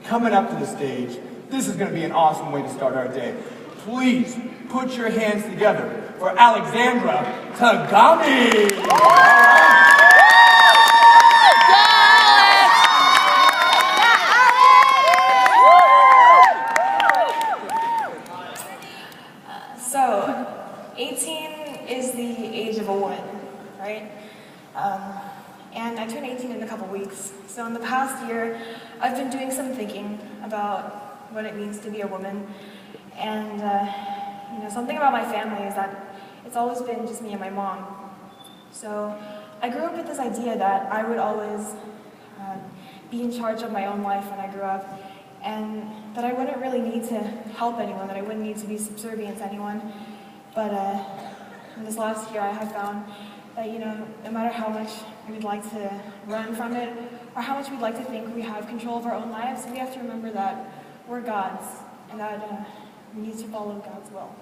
coming up to the stage. This is going to be an awesome way to start our day. Please put your hands together for Alexandra Tagami. So, 18 is the age of a woman, right? And I turn 18 in a couple weeks. So in the past year, I've been doing some thinking about what it means to be a woman. And something about my family is that it's always been just me and my mom. So I grew up with this idea that I would always be in charge of my own life when I grew up, and that I wouldn't really need to help anyone, that I wouldn't need to be subservient to anyone. But in this last year, I have found that, no matter how much we'd like to run from it, or how much we'd like to think we have control of our own lives, we have to remember that we're God's, and that we need to follow God's will.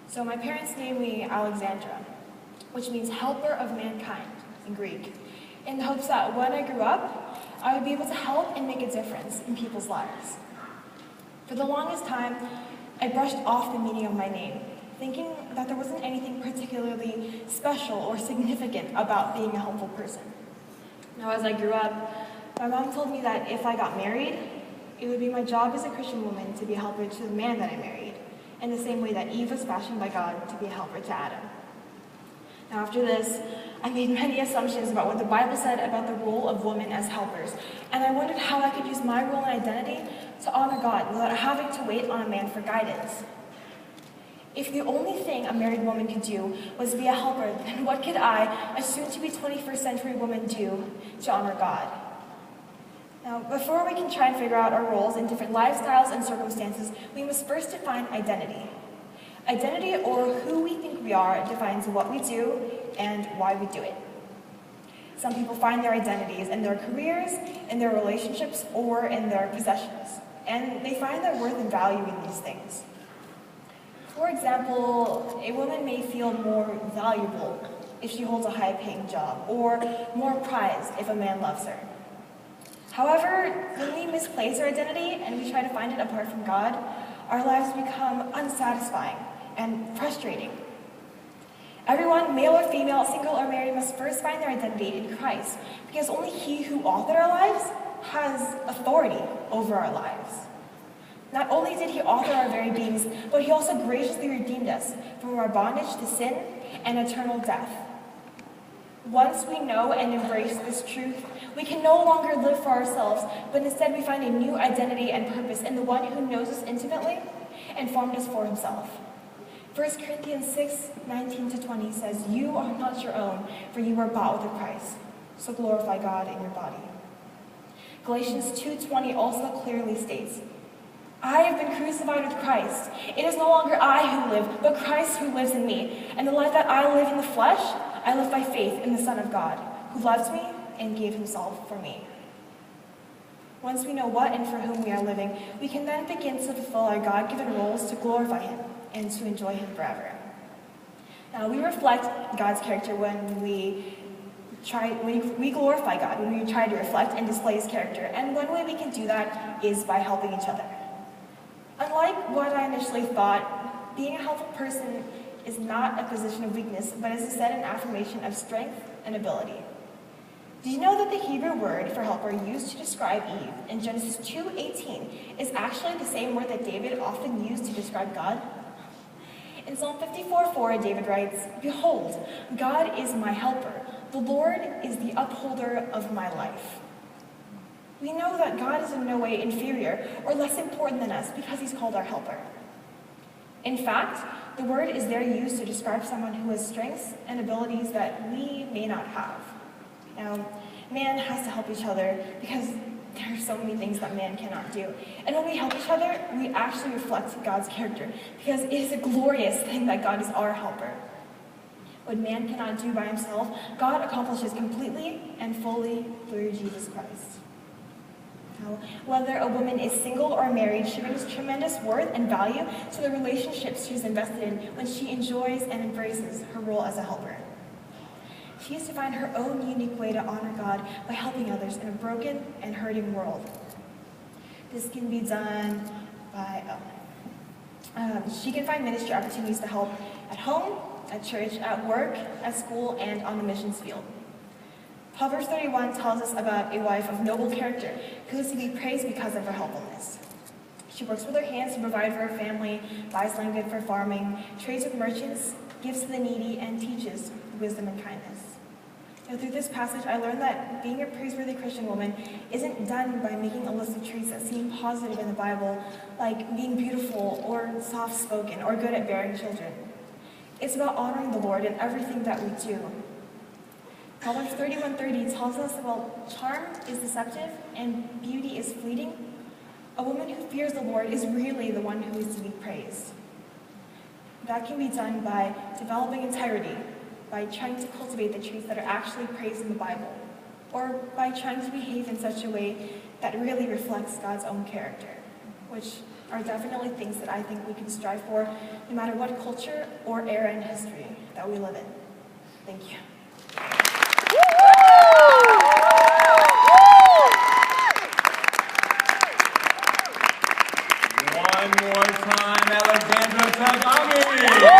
So my parents named me Alexandra, which means helper of mankind in Greek, in the hopes that when I grew up, I would be able to help and make a difference in people's lives. For the longest time, I brushed off the meaning of my name, thinking that there wasn't anything particularly special or significant about being a helpful person. Now, as I grew up, my mom told me that if I got married, it would be my job as a Christian woman to be a helper to the man that I married, in the same way that Eve was fashioned by God to be a helper to Adam. Now, after this, I made many assumptions about what the Bible said about the role of women as helpers, and I wondered how I could use my role and identity to honor God without having to wait on a man for guidance. If the only thing a married woman could do was be a helper, then what could I, a soon-to-be 21st century woman, do to honor God? Now, before we can try and figure out our roles in different lifestyles and circumstances, we must first define identity. Identity, or who we think we are, defines what we do and why we do it. Some people find their identities in their careers, in their relationships, or in their possessions, and they find their worth and value in these things. For example, a woman may feel more valuable if she holds a high-paying job, or more prized if a man loves her. However, when we misplace our identity and we try to find it apart from God, our lives become unsatisfying and frustrating. Everyone, male or female, single or married, must first find their identity in Christ, because only He who authored our lives has authority over our lives. Not only did He author our very beings, but He also graciously redeemed us from our bondage to sin and eternal death. Once we know and embrace this truth, we can no longer live for ourselves, but instead we find a new identity and purpose in the one who knows us intimately and formed us for Himself. 1 Corinthians 6:19-20 says, "You are not your own, for you were bought with a price. So glorify God in your body." Galatians 2:20 also clearly states, "I have been crucified with Christ. It is no longer I who live, but Christ who lives in me. And the life that I live in the flesh, I live by faith in the Son of God, who loves me and gave Himself for me." Once we know what and for whom we are living, we can then begin to fulfill our God-given roles to glorify Him and to enjoy Him forever. Now, we reflect God's character when we glorify God, when we try to reflect and display His character. And one way we can do that is by helping each other. Unlike what I initially thought, being a helpful person is not a position of weakness, but is instead an affirmation of strength and ability. Did you know that the Hebrew word for helper used to describe Eve in Genesis 2:18 is actually the same word that David often used to describe God? In Psalm 54:4, David writes, "Behold, God is my helper. The Lord is the upholder of my life." We know that God is in no way inferior or less important than us because He's called our helper. In fact, the word is there used to describe someone who has strengths and abilities that we may not have. Now, man has to help each other because there are so many things that man cannot do. And when we help each other, we actually reflect God's character, because it is a glorious thing that God is our helper. What man cannot do by himself, God accomplishes completely and fully through Jesus Christ. Now, whether a woman is single or married, she brings tremendous worth and value to the relationships she's invested in when she enjoys and embraces her role as a helper. She is to find her own unique way to honor God by helping others in a broken and hurting world. This can be done by, she can find ministry opportunities to help at home, at church, at work, at school, and on the missions field. Proverbs 31 tells us about a wife of noble character who is to be praised because of her helpfulness. She works with her hands to provide for her family, buys land good for farming, trades with merchants, gives to the needy, and teaches wisdom and kindness. Now, through this passage, I learned that being a praiseworthy Christian woman isn't done by making a list of traits that seem positive in the Bible, like being beautiful or soft-spoken or good at bearing children. It's about honoring the Lord in everything that we do. Proverbs 31:30 tells us that while charm is deceptive and beauty is fleeting, a woman who fears the Lord is really the one who is to be praised. That can be done by developing integrity, by trying to cultivate the traits that are actually praised in the Bible, or by trying to behave in such a way that really reflects God's own character, which are definitely things that I think we can strive for no matter what culture or era in history that we live in. Thank you. One more time, Alexandra Tagami.